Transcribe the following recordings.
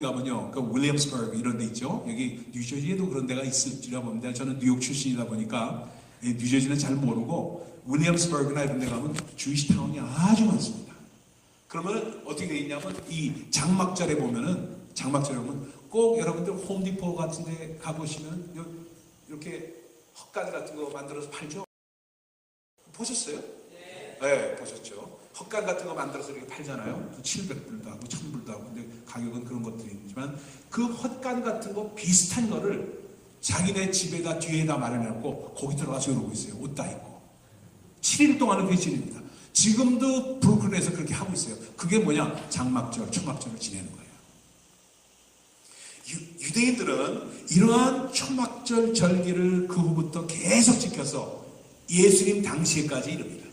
가면요, 그 윌리엄스버그 이런 데 있죠. 여기 뉴저지에도 그런 데가 있을지라 봅니다. 저는 뉴욕 출신이다 보니까 뉴저지는 잘 모르고 윌리엄스버그나 이런 데 가면 주이시 타운이 아주 많습니다. 그러면 어떻게 돼 있냐면 이 장막절에 보면은 꼭 여러분들 홈디포 같은 데 가보시면 이렇게 헛간 같은 거 만들어서 팔죠. 보셨어요? 네, 보셨죠. 헛간 같은 거 만들어서 이렇게 팔잖아요. 700불도 하고 1000불도 하고. 근데 가격은 그런 것들이 있지만 그 헛간 같은 거 비슷한 거를 자기네 집에다 뒤에다 마련해놓고 거기 들어가서 이러고 있어요. 옷 다 입고. 7일 동안은 회진입니다. 지금도 브루클린에서 그렇게 하고 있어요. 그게 뭐냐? 장막절, 초막절을 지내는 거예요. 유대인들은 이러한 초막절 절기를 그 후부터 계속 지켜서 예수님 당시에까지 이릅니다.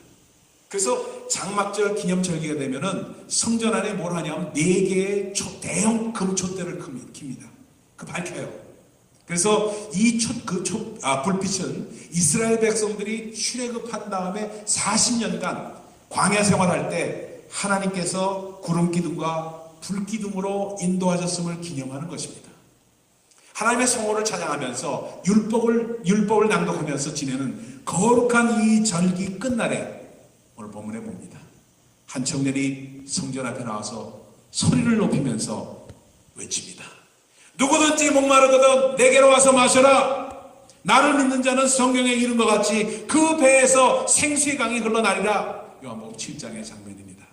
그래서 장막절 기념절기가 되면은 성전 안에 뭘 하냐면 4개의 대형 금촛대를 킵니다. 그 밝혀요. 그래서 이 불빛은 이스라엘 백성들이 출애굽한 다음에 40년간 광야 생활할 때 하나님께서 구름 기둥과 불 기둥으로 인도하셨음을 기념하는 것입니다. 하나님의 성호를 찬양하면서 율법을 낭독하면서 지내는 거룩한 이 절기 끝날에 오늘 본문에 봅니다. 한 청년이 성전 앞에 나와서 소리를 높이면서 외칩니다. 누구든지 목마르거든 내게로 와서 마셔라. 나를 믿는 자는 성경에 이른 것 같이 그 배에서 생수의 강이 흘러나리라. 요한복음 7장의 장면입니다.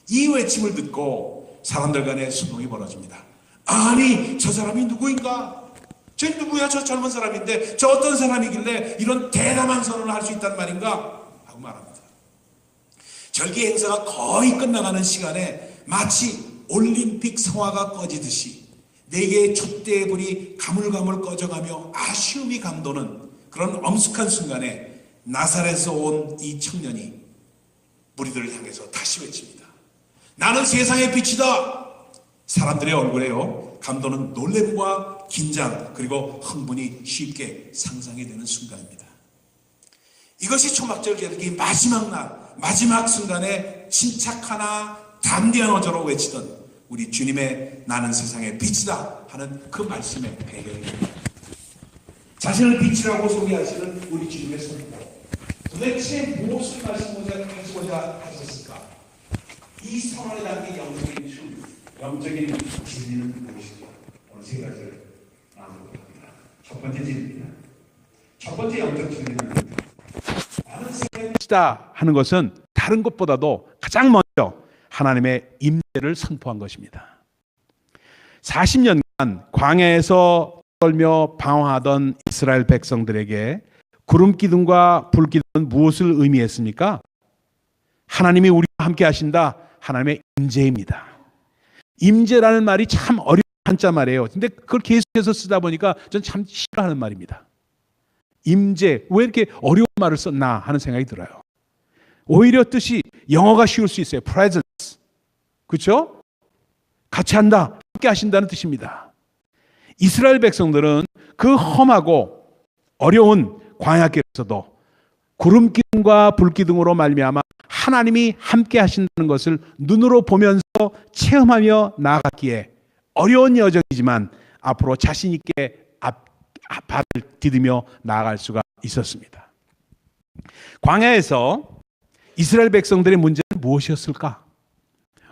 이 외침을 듣고 사람들 간에 소동이 벌어집니다. 아니, 저 사람이 누구인가? 저 누구야? 저 젊은 사람인데 저 어떤 사람이길래 이런 대담한 선언을 할 수 있단 말인가? 하고 말합니다. 절기 행사가 거의 끝나가는 시간에 마치 올림픽 성화가 꺼지듯이 4개의 촛대의 불이 가물가물 꺼져가며 아쉬움이 감도는 그런 엄숙한 순간에 나사렛에서 온 이 청년이 무리들을 향해서 다시 외칩니다. 나는 세상의 빛이다. 사람들의 얼굴에요, 감도는 놀램과 긴장 그리고 흥분이 쉽게 상상이 되는 순간입니다. 이것이 초막절 절기 마지막 날, 마지막 순간에 침착하나 담대한 어조로 외치던 우리 주님의 나는 세상의 빛이다 하는 그 말씀의 배경입니다. 자신을 빛이라고 소개하시는 우리 주님의 선포, 도대체 무엇을 말씀하시고자 하셨을까? 이 선언에 담긴 영적인 춤, 영적인 진리는 무엇일까? 오늘 3가지를 나누도록 합니다. 첫 번째 진리입니다. 첫 번째 영적 진리는 나는 세상의 빛이다 하는 것은 다른 것보다도 가장 먼저 하나님의 임재를 선포한 것입니다. 40년간 광야에서 떨며 방황하던 이스라엘 백성들에게 구름 기둥과 불 기둥은 무엇을 의미했습니까? 하나님이 우리와 함께 하신다. 하나님의 임재입니다. 임재라는 말이 참 어려운 한자 말이에요. 근데 그걸 계속해서 쓰다 보니까 전 참 싫어하는 말입니다. 임재, 왜 이렇게 어려운 말을 썼나 하는 생각이 들어요. 오히려 뜻이 영어가 쉬울 수 있어요. presence. 그렇죠? 같이 한다, 함께 하신다는 뜻입니다. 이스라엘 백성들은 그 험하고 어려운 광야길에서도 구름 기둥과 불 기둥으로 말미암아 하나님이 함께 하신다는 것을 눈으로 보면서 체험하며 나아갔기에 어려운 여정이지만 앞으로 자신 있게 발을 디디며 나아갈 수가 있었습니다. 광야에서 이스라엘 백성들의 문제는 무엇이었을까?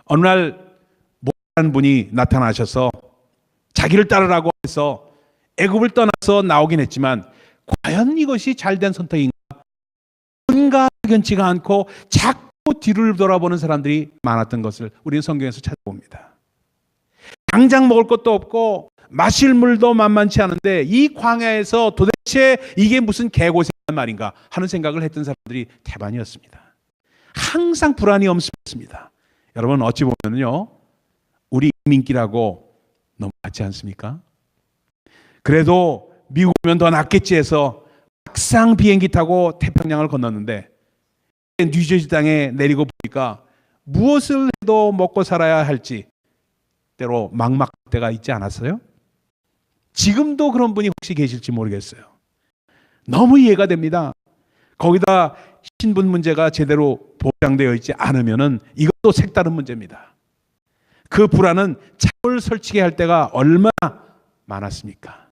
어느 날 모세라는 분이 나타나셔서 자기를 따르라고 해서 애굽을 떠나서 나오긴 했지만 과연 이것이 잘된 선택인가? 뭔가 견치가 않고 자꾸 뒤를 돌아보는 사람들이 많았던 것을 우리는 성경에서 찾아봅니다. 당장 먹을 것도 없고 마실 물도 만만치 않은데 이 광야에서 도대체 이게 무슨 개고생한 말인가 하는 생각을 했던 사람들이 대반이었습니다. 항상 불안이 엄습했습니다. 여러분 어찌 보면요, 우리 민기라고 너무 같지 않습니까? 그래도 미국이면 더 낫겠지 해서 막상 비행기 타고 태평양을 건넜는데 뉴저지 땅에 내리고 보니까 무엇을 해도 먹고 살아야 할지 때로 막막할 때가 있지 않았어요? 지금도 그런 분이 혹시 계실지 모르겠어요. 너무 이해가 됩니다. 거기다 신분 문제가 제대로 보장되어 있지 않으면은 이것도 색다른 문제입니다. 그 불안은 잠을 설치게 할 때가 얼마나 많았습니까?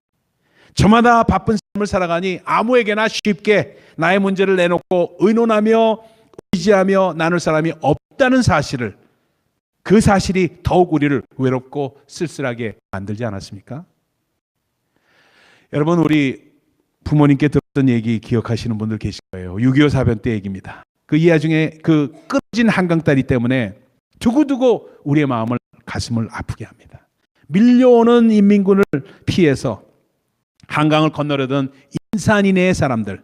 저마다 바쁜 삶을 살아가니 아무에게나 쉽게 나의 문제를 내놓고 의논하며 의지하며 나눌 사람이 없다는 사실을, 그 사실이 더욱 우리를 외롭고 쓸쓸하게 만들지 않았습니까? 여러분, 우리 부모님께 들었던 얘기 기억하시는 분들 계실 거예요. 6.25 사변 때 얘기입니다. 그 이하 중에 그 끊어진 한강다리 때문에 두고두고 우리의 마음을, 가슴을 아프게 합니다. 밀려오는 인민군을 피해서 한강을 건너려던 인산인해의 사람들,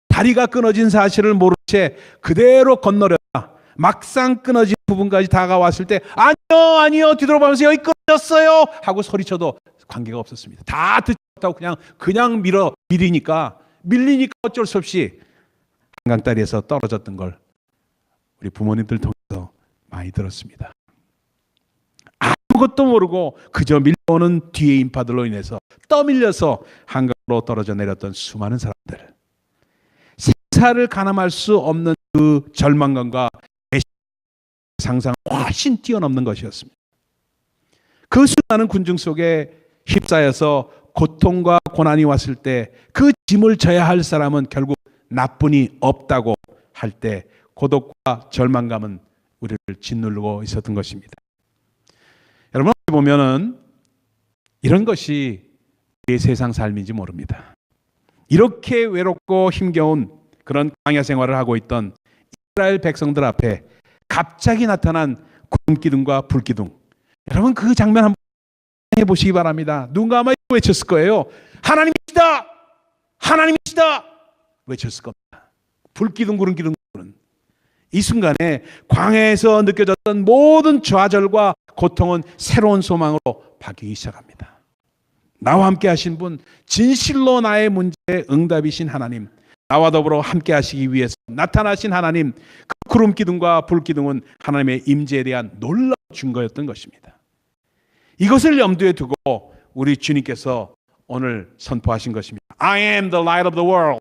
다리가 끊어진 사실을 모른 채 그대로 건너려다 막상 끊어진 부분까지 다가왔을 때 아니요 뒤돌아보면서 여기 끊어졌어요 하고 소리쳐도 관계가 없었습니다. 다 듣지 못하고 그냥 밀리니까 어쩔 수 없이 한강다리에서 떨어졌던 걸 우리 부모님들 통해서 많이 들었습니다. 아무것도 모르고 그저 밀려오는 뒤의 인파들로 인해서 떠밀려서 한강으로 떨어져 내렸던 수많은 사람들, 생사를 가늠할 수 없는 그 절망감과 상상을 훨씬 뛰어넘는 것이었습니다. 그 수많은 군중 속에 휩싸여서 고통과 고난이 왔을 때 그 짐을 져야 할 사람은 결국 나뿐이 없다고 할 때 고독과 절망감은 우리를 짓누르고 있었던 것입니다. 여러분, 보면은 이런 것이 우리의 세상 삶인지 모릅니다. 이렇게 외롭고 힘겨운 그런 광야 생활을 하고 있던 이스라엘 백성들 앞에 갑자기 나타난 구름기둥과 불기둥, 여러분 그 장면 한번 해보시기 바랍니다. 누군가 아마 외쳤을 거예요. 하나님이시다! 하나님이시다! 외쳤을 겁니다. 불기둥, 구름기둥. 이 순간에 광야에서 느껴졌던 모든 좌절과 고통은 새로운 소망으로 바뀌기 시작합니다. 나와 함께 하신 분, 진실로 나의 문제에 응답이신 하나님, 나와 더불어 함께 하시기 위해서 나타나신 하나님, 그 구름기둥과 불기둥은 하나님의 임재에 대한 놀라운 증거였던 것입니다. 이것을 염두에 두고 우리 주님께서 오늘 선포하신 것입니다. I am the light of the world.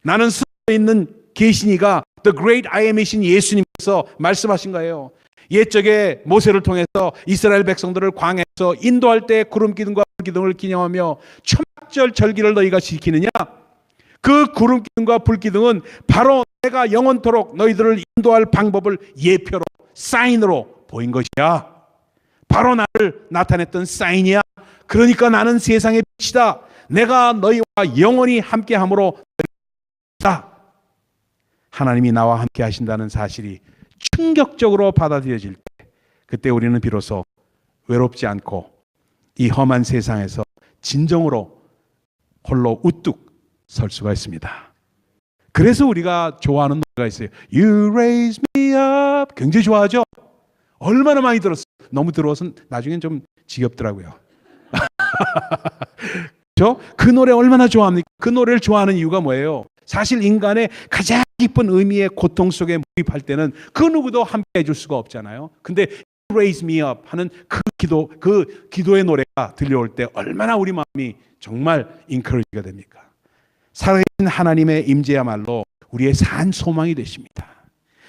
나는 스스로 있는 계시니가 The Great I Am이신 예수님께서 말씀하신 거예요. 옛적에 모세를 통해서 이스라엘 백성들을 광야에서 인도할 때 구름기둥과 불기둥을 기념하며 초막절 절기를 너희가 지키느냐? 그 구름기둥과 불기둥은 바로 내가 영원토록 너희들을 인도할 방법을 예표로, 사인으로 보인 것이야. 바로 나를 나타냈던 사인이야. 그러니까 나는 세상의 빛이다. 내가 너희와 영원히 함께함으로 하나님이 나와 함께 하신다는 사실이 충격적으로 받아들여질 때, 그때 우리는 비로소 외롭지 않고 이 험한 세상에서 진정으로 홀로 우뚝 설 수가 있습니다. 그래서 우리가 좋아하는 노래가 있어요. You raise me up. 굉장히 좋아하죠? 얼마나 많이 들었어요. 너무 들어서 나중엔 좀 지겹더라고요. 그렇죠? 그 노래 얼마나 좋아합니까? 그 노래를 좋아하는 이유가 뭐예요? 사실 인간의 가장 깊은 의미의 고통 속에 몰입할 때는 그 누구도 함께 해줄 수가 없잖아요. 근데 Raise me up 하는 그 기도의 노래가 들려올 때 얼마나 우리 마음이 정말 encourage가 됩니까? 살아계신 하나님의 임재야말로 우리의 산 소망이 되십니다.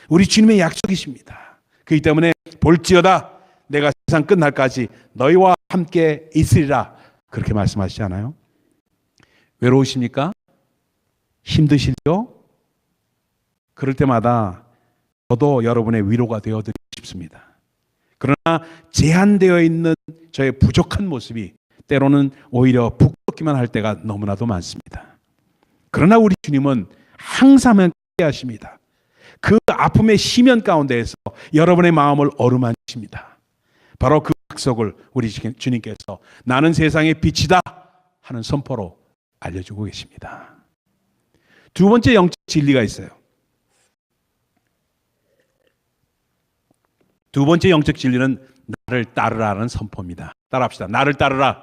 우리 주님의 약속이십니다. 그렇기 때문에 볼지어다 내가 세상 끝날까지 너희와 함께 있으리라, 그렇게 말씀하시지 않아요? 외로우십니까? 힘드시죠? 그럴 때마다 저도 여러분의 위로가 되어드리고 싶습니다. 그러나 제한되어 있는 저의 부족한 모습이 때로는 오히려 부끄럽기만 할 때가 너무나도 많습니다. 그러나 우리 주님은 항상 함께 하십니다. 그 아픔의 시면 가운데에서 여러분의 마음을 어루만지십니다. 바로 그 약속을 우리 주님께서 나는 세상의 빛이다 하는 선포로 알려주고 계십니다. 두 번째 영적 진리가 있어요. 두 번째 영적 진리는 나를 따르라는 선포입니다. 따라합시다. 나를 따르라.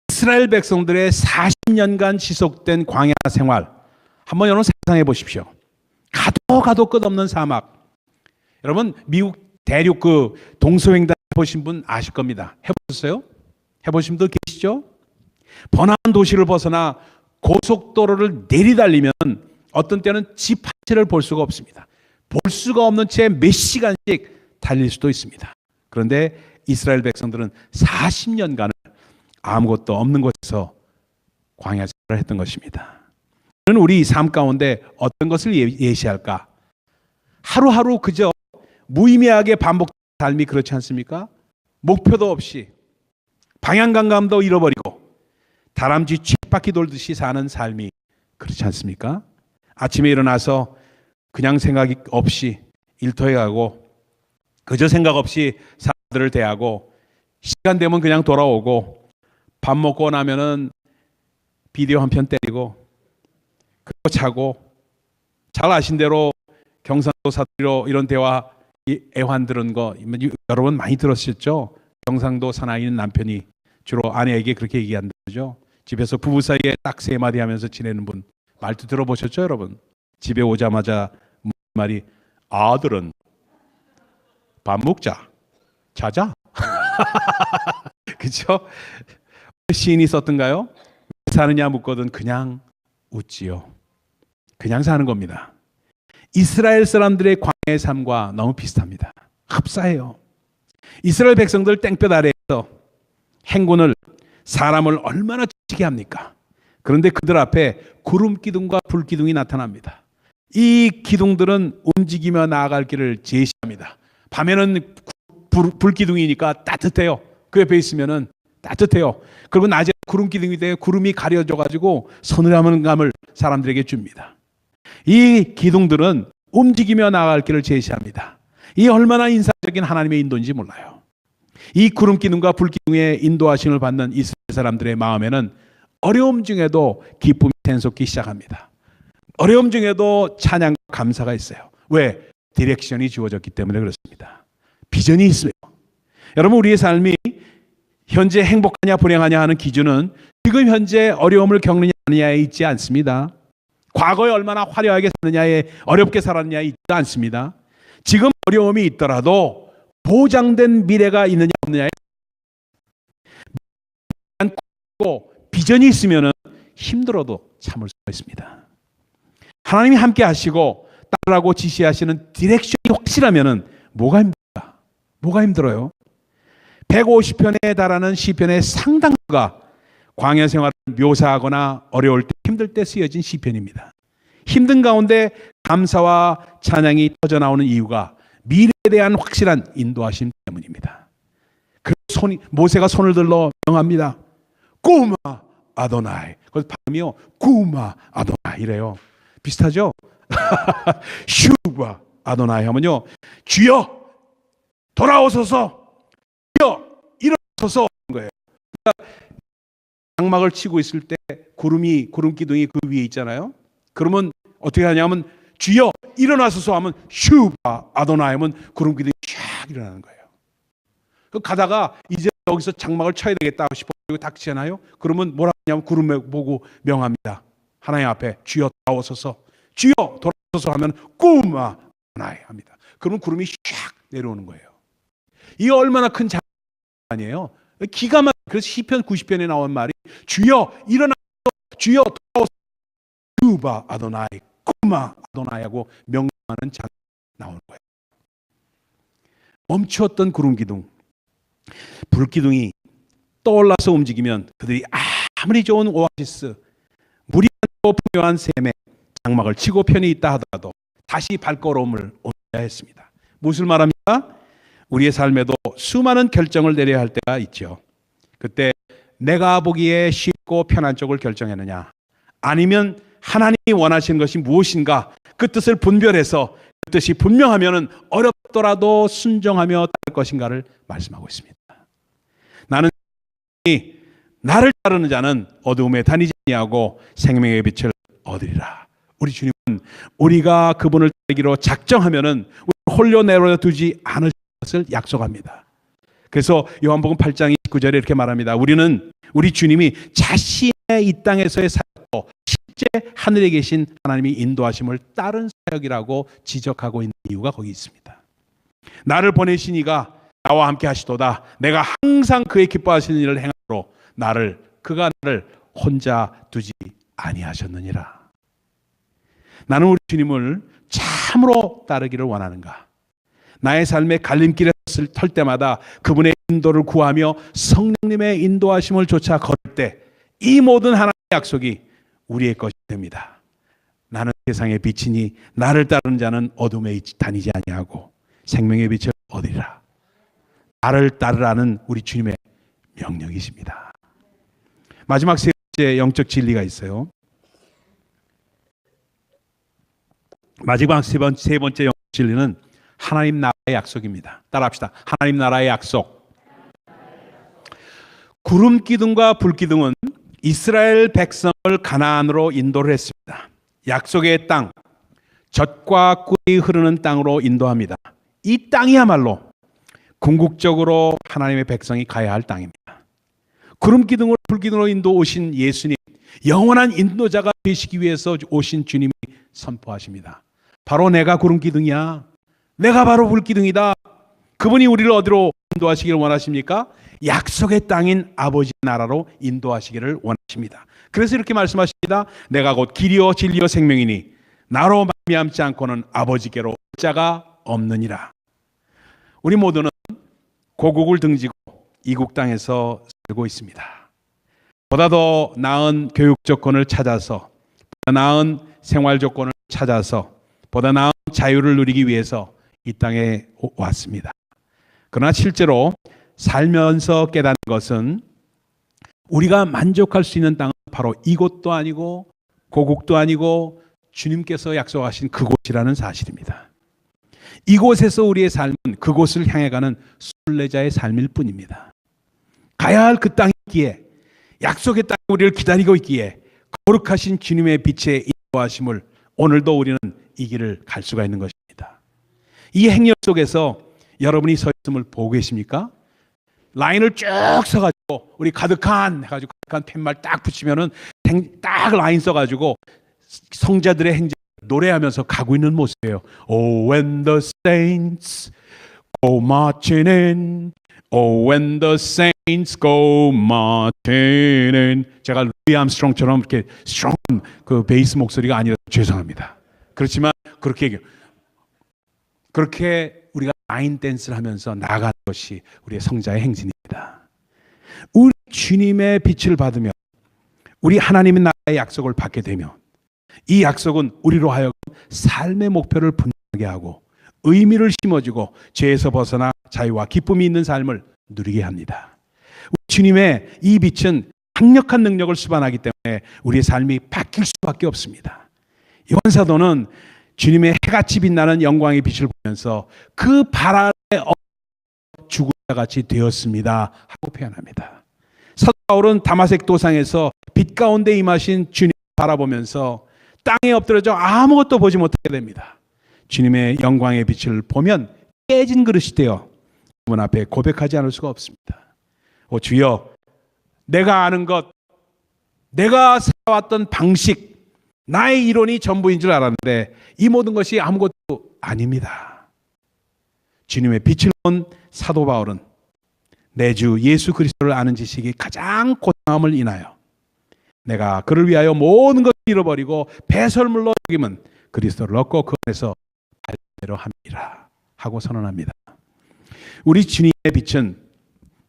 이스라엘 백성들의 40년간 지속된 광야 생활, 한번 여러분 상상해 보십시오. 가도 끝없는 사막. 여러분 미국 대륙 그 동서횡단 해보신 분 아실 겁니다. 해보셨어요? 해보신 분 계시죠? 번화한 도시를 벗어나 고속도로를 내리달리면 어떤 때는 집 한 채를 볼 수가 없습니다. 볼 수가 없는 채 몇 시간씩 달릴 수도 있습니다. 그런데 이스라엘 백성들은 40년간을 아무것도 없는 곳에서 광야 생활을 했던 것입니다. 저는 우리 삶 가운데 어떤 것을 예시할까? 하루하루 그저 무의미하게 반복되는 삶이 그렇지 않습니까? 목표도 없이 방향감도 잃어버리고 다람쥐 쳇바퀴 돌듯이 사는 삶이 그렇지 않습니까? 아침에 일어나서 그냥 생각 없이 일터에 가고 그저 생각 없이 사람들을 대하고 시간 되면 그냥 돌아오고 밥 먹고 나면은 비디오 한 편 때리고 그리고 자고, 잘 아신 대로 경상도 사투리로 이런 대화 애환 들은 거 여러분 많이 들으셨죠? 경상도 사나이 있는 남편이 주로 아내에게 그렇게 얘기한다 그러죠. 집에서 부부 사이에 딱 세 마디 하면서 지내는 분 말도 들어보셨죠, 여러분? 집에 오자마자 말이 아들은 밥 먹자, 자자. 그렇죠? 시인이 썼던가요? 왜 사느냐 묻거든 그냥 웃지요. 그냥 사는 겁니다. 이스라엘 사람들의 광야의 삶과 너무 비슷합니다. 흡사해요. 이스라엘 백성들 땡볕 아래에서 행군을 사람을 얼마나 지치게 합니까? 그런데 그들 앞에 구름 기둥과 불 기둥이 나타납니다. 이 기둥들은 움직이며 나아갈 길을 제시합니다. 밤에는 불 기둥이니까 따뜻해요. 그 옆에 있으면은 따뜻해요. 그리고 낮에 구름 기둥이 돼요. 구름이 가려져 가지고 서늘함을 감을 사람들에게 줍니다. 이 기둥들은 움직이며 나아갈 길을 제시합니다. 이 얼마나 인상적인 하나님의 인도인지 몰라요. 이 구름 기둥과 불 기둥의 인도하심을 받는 이스라엘 사람들의 마음에는 어려움 중에도 기쁨이 샘솟기 시작합니다. 어려움 중에도 찬양과 감사가 있어요. 왜? 디렉션이 주어졌기 때문에 그렇습니다. 비전이 있어요. 여러분, 우리의 삶이 현재 행복하냐 불행하냐 하는 기준은 지금 현재 어려움을 겪느냐 아니냐에 있지 않습니다. 과거에 얼마나 화려하게 살느냐에, 어렵게 살았느냐에 있지 않습니다. 지금 어려움이 있더라도 보장된 미래가 있느냐 없느냐에 비전이 있으면 힘들어도 참을 수가 있습니다. 하나님이 함께 하시고 따르라고 지시하시는 디렉션이 확실하면 뭐가 힘들까? 뭐가 힘들어요? 150편에 달하는 시편의 상당수가 광야 생활을 묘사하거나 어려울 때, 힘들 때 쓰여진 시편입니다. 힘든 가운데 감사와 찬양이 터져나오는 이유가 미래에 대한 확실한 인도하심 때문입니다. 모세가 손을 들러 명합니다. 꾸마 아도나이. 그래서 발음이요, 꾸마 아도나이 이래요. 비슷하죠? 슈바 아도나이 하면요, 주여 돌아오소서, 주여 일어서서 거예요. 그러니까 장막을 치고 있을 때 구름 기둥이 그 위에 있잖아요. 그러면 어떻게 하냐면 주여 일어나소서 하면 슈바 아도나이 하면 구름 기둥이 쫙 일어나는 거예요. 가다가 이제 여기서 장막을 쳐야 되겠다 싶어 닥치잖아요. 그러면 뭐라 하냐면 구름을 보고 명합니다. 하나님 앞에 주여 돌아오소서, 주여 돌아오소서 하면 꾸마 아도나이 합니다. 그러면 구름이 쫙 내려오는 거예요. 이게 얼마나 큰 장막 아니에요? 기가 막. 그래서 시편 90편에 나온 말이 주여 일어나소서, 주여 돌아오소서, 슈바 아도나이 꾸마 아도나이 하고 명령하는 장면이 나오는 거예요. 멈추었던 구름 기둥, 불 기둥이 떠올라서 움직이면 그들이 아무리 좋은 오아시스, 물이 많고 풍요한 샘에 장막을 치고 편히 있다 하더라도 다시 발걸음을 옮겨야 했습니다. 무엇을 말합니까? 우리의 삶에도 수많은 결정을 내려야 할 때가 있죠. 그때 내가 보기에 쉽고 편한 쪽을 결정했느냐, 아니면 하나님이 원하시는 것이 무엇인가 그 뜻을 분별해서 그 뜻이 분명하면 어렵더라도 순종하며 따를 것인가를 말씀하고 있습니다. 나를 따르는 자는 어두움에 다니지 아니하고 생명의 빛을 얻으리라. 우리 주님은 우리가 그분을 따르기로 작정하면은 홀로 내버려 두지 않을 것을 약속합니다. 그래서 요한복음 8장 29절에 이렇게 말합니다. 우리 주님이 자신의 이 땅에서의 사역도 실제 하늘에 계신 하나님이 인도하심을 따른 사역이라고 지적하고 있는 이유가 거기 있습니다. 나를 보내신 이가 나와 함께 하시도다. 내가 항상 그의 기뻐하시는 일을 행하므로 그가 나를 혼자 두지 나의 삶의 갈림길에 설 때마다 그분의 인도를 구하며 성령님의 인도하심을 쫓아 걸을 때 이 모든 하나님의 약속이 우리의 것이 됩니다. 나는 세상의 빛이니 나를 따르는 자는 어둠에 다니지 아니하고 생명의 빛을 얻으리라. 나를 따르라는 우리 주님의 명령이십니다. 마지막 세 번째 영적 진리가 있어요. 마지막 세 번째 영적 진리는 하나님 나라의 약속입니다. 따라합시다. 하나님 나라의 약속. 구름 기둥과 불 기둥은 이스라엘 백성을 가나안으로 인도를 했습니다. 약속의 땅, 젖과 꿀이 흐르는 땅으로 인도합니다. 이 땅이야말로 궁극적으로 하나님의 백성이 가야 할 땅입니다. 구름 기둥으로 불 기둥으로 인도 오신 예수님, 영원한 인도자가 되시기 위해서 오신 주님이 선포하십니다. 바로 내가 구름 기둥이야. 내가 바로 불 기둥이다. 그분이 우리를 어디로 인도하시기를 원하십니까? 약속의 땅인 아버지 나라로 인도하시기를 원하십니다. 그래서 이렇게 말씀하십니다. 내가 곧 길이요 진리요 생명이니 나로 말미암지 않고는 아버지께로 올 자가 없느니라. 우리 모두는 고국을 등지고 이국 땅에서 살고 있습니다. 보다 더 나은 교육 조건을 찾아서, 보다 나은 생활 조건을 찾아서, 보다 나은 자유를 누리기 위해서 이 땅에 왔습니다. 그러나 실제로 살면서 깨닫는 것은 우리가 만족할 수 있는 땅은 바로 이곳도 아니고 고국도 아니고 주님께서 약속하신 그곳이라는 사실입니다. 이곳에서 우리의 삶은 그곳을 향해 가는 순례자의 삶일 뿐입니다. 가야 할 그 땅이 있기에, 약속의 땅이 우리를 기다리고 있기에 거룩하신 주님의 빛의 인도하심을 오늘도 우리는 이 길을 갈 수가 있는 것입니다. 이 행렬 속에서 여러분이 서 있음을 보고 계십니까? 라인을 쭉 서가지고 우리 가득한 해가지고 가득한 팻말 딱 붙이면은 딱 라인 써가지고 성자들의 행진 노래하면서 가고 있는 모습이에요. Oh, when the saints go marching in. Oh, when the saints go marching in. 제가 루이 암스트롱처럼 이렇게 스트롱 그 베이스 목소리가 아니라 죄송합니다. 그렇지만 그렇게 얘기해요. 그렇게 우리가 라인 댄스를 하면서 나아가는 것이 우리의 성자의 행진입니다. 우리 주님의 빛을 받으며 우리 하나님의 나라의 약속을 받게 되면 이 약속은 우리로 하여금 삶의 목표를 분명하게 하고 의미를 심어주고 죄에서 벗어나 자유와 기쁨이 있는 삶을 누리게 합니다. 우리 주님의 이 빛은 강력한 능력을 수반하기 때문에 우리의 삶이 바뀔 수밖에 없습니다. 요한 사도는 주님의 해같이 빛나는 영광의 빛을 보면서 그 발 아래 죽은 자 같이 되었습니다 하고 표현합니다. 사도 바울은 다마색 도상에서 빛 가운데 임하신 주님을 바라보면서 땅에 엎드려져 아무것도 보지 못하게 됩니다. 주님의 영광의 빛을 보면 깨진 그릇이 되어 그분 앞에 고백하지 않을 수가 없습니다. 오 주여, 내가 아는 것, 내가 살아왔던 방식, 나의 이론이 전부인 줄 알았는데 이 모든 것이 아무것도 아닙니다. 주님의 빛을 본 사도 바울은 내 주 예수 그리스도를 아는 지식이 가장 고상함을 인하여 내가 그를 위하여 모든 것을 잃어버리고 배설물로 여김은 그리스도를 얻고 그 안에서 발대로 함이라 하고 선언합니다. 우리 주님의 빛은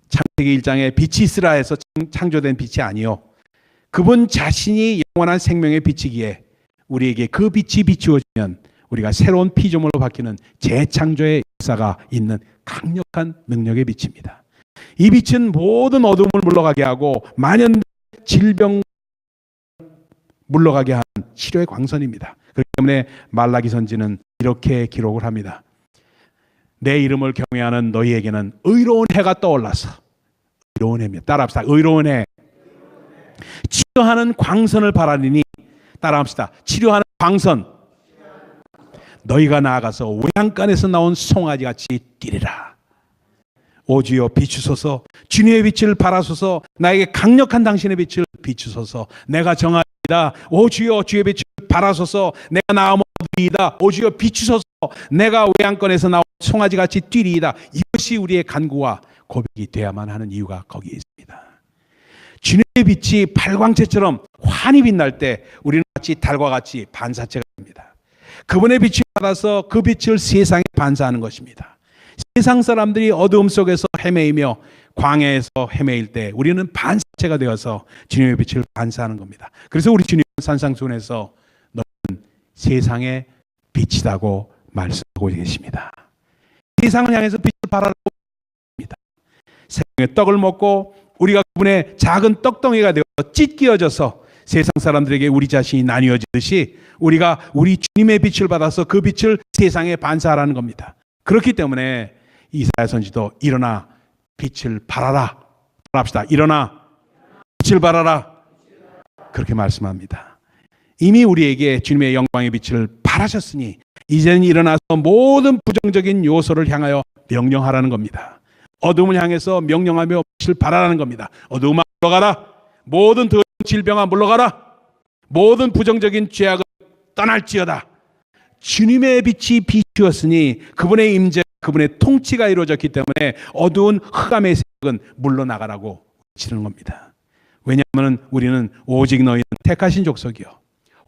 창세기 1장에 빛이 있으라 해서 창조된 빛이 아니요, 그분 자신이 영원한 생명의 빛이기에 우리에게 그 빛이 비추어지면 우리가 새로운 피조물로 바뀌는 재창조의 역사가 있는 강력한 능력의 빛입니다. 이 빛은 모든 어둠을 물러가게 하고 만연된 질병 물러가게 하는 치료의 광선입니다. 그렇기 때문에 말라기 선지는 이렇게 기록을 합니다. 내 이름을 경외하는 너희에게는 의로운 해가 떠올라서, 의로운 해입니다. 따라합시다. 의로운 해. 치료하는 광선을 바라리니, 따라합시다. 치료하는 광선. 너희가 나아가서 외양간에서 나온 송아지같이 뛰리라. 오 주여 비추소서, 주님의 빛을 발하소서, 나에게 강력한 당신의 빛을 비추소서. 내가 정하리이다. 오 주여 주의 빛을 발하소서, 내가 나아오리이다. 오 주여 비추소서, 내가 외양간에서 나온 송아지같이 뛰리이다. 이것이 우리의 간구와 고백이 돼야만 하는 이유가 거기에 있습니다. 주님의 빛이 발광체처럼 환히 빛날 때 우리는 마치 달과 같이 반사체가 됩니다. 그분의 빛을 받아서 그 빛을 세상에 반사하는 것입니다. 세상 사람들이 어두움 속에서 헤매이며 광야에서 헤매일 때 우리는 반사체가 되어서 주님의 빛을 반사하는 겁니다. 그래서 우리 주님은 산상수훈에서 너는 세상의 빛이라고 말씀하고 계십니다. 세상을 향해서 빛을 발하라고 합니다. 생명의 떡을 먹고 우리가 그분의 작은 떡덩이가 되어서 찢기어져서 세상 사람들에게 우리 자신이 나뉘어지듯이 우리가 우리 주님의 빛을 받아서 그 빛을 세상에 반사하라는 겁니다. 그렇기 때문에 이사야 선지도 일어나 빛을 발하라. 합시다. 일어나 빛을 발하라. 그렇게 말씀합니다. 이미 우리에게 주님의 영광의 빛을 발하셨으니 이제는 일어나서 모든 부정적인 요소를 향하여 명령하라는 겁니다. 어둠을 향해서 명령하며 빛을 발하라는 겁니다. 어둠아 물러가라. 모든 더러운 질병아 물러가라. 모든 부정적인 죄악을 떠날지어다. 주님의 빛이 비추었으니 그분의 임재, 그분의 통치가 이루어졌기 때문에 어두운 흑암의 세력은 물러나가라고 외치는 겁니다. 왜냐하면 우리는 오직 너희는 택하신 족속이요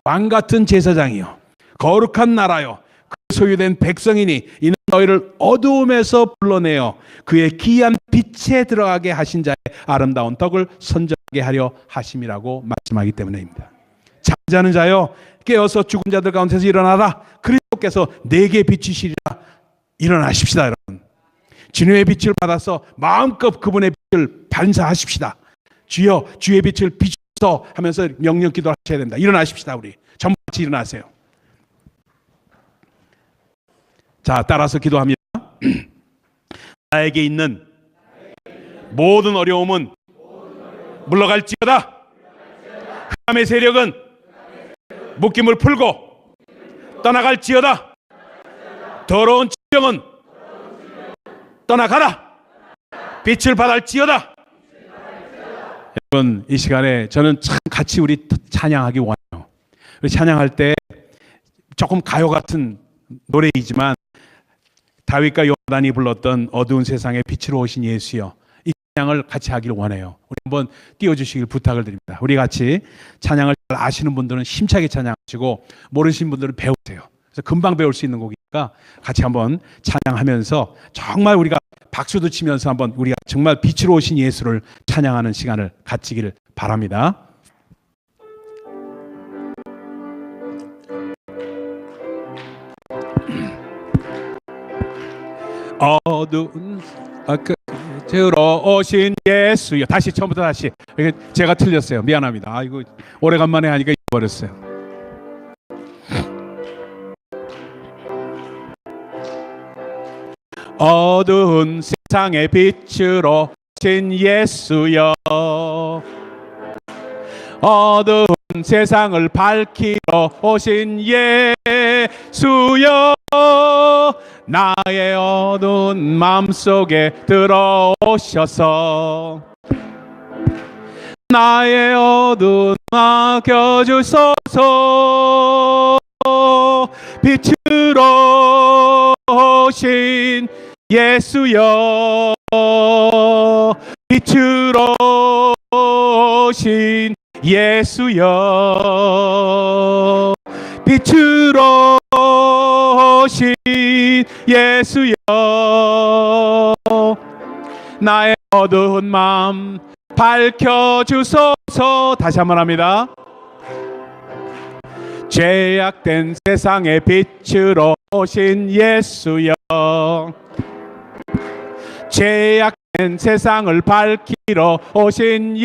왕같은 제사장이요 거룩한 나라요 그 소유된 백성이니 이는 너희를 어두움에서 불러내어 그의 기이한 빛에 들어가게 하신 자의 아름다운 덕을 선전하게 하려 하심이라고 말씀하기 때문입니다. 잠자는 자여 깨어서 죽은 자들 가운데서 일어나라. 그리스도께서 내게 비추시리라. 일어나십시다. 여러분, 주님의 빛을 받아서 마음껏 그분의 빛을 반사하십시다. 주여 주의 빛을 비추소서 하면서 명령 기도하셔야 됩니다. 일어나십시다. 우리 전부 같이 일어나세요. 자, 따라서 기도합니다. 나에게 있는 모든 어려움은 물러갈지어다. 흑암의 세력은 묶임을 풀고 떠나갈지어다. 더러운 질병은 떠나가라. 빛을 발할지어다. 여러분, 이 시간에 저는 참 같이 우리 찬양하기 원해요. 우리 찬양할 때 조금 가요 같은 노래이지만 다윗과 요나단이 불렀던 어두운 세상에 빛으로 오신 예수여, 이 찬양을 같이 하기를 원해요. 우리 한번 띄워주시길 부탁을 드립니다. 우리 같이 찬양을 잘 아시는 분들은 힘차게 찬양하시고 모르시는 분들은 배우세요. 그래서 금방 배울 수 있는 곡이니까 같이 한번 찬양하면서 정말 우리가 박수도 치면서 한번 우리가 정말 빛으로 오신 예수를 찬양하는 시간을 갖기를 바랍니다. 어두운 들어오신 예수여. 다시 처음부터 다시. 제가 틀렸어요. 미안합니다. 아이고 오래간만에 하니까 잊어버렸어요. 어두운 세상의 빛으로 오신 예수여, 어두운 세상을 밝히러 오신 예수여, 나의 어두운 마음속에 들어오셔서 나의 어두운 막여주소서. 빛으로 오신 예수여, 빛으로 오신 예수여, 빛으로 오신 예수여, 나의 어두운 마음 밝혀주소서. 다시 한번 합니다. 죄악된 세상의 빛으로 오신 예수여, 죄악된 세상을 밝히러 오신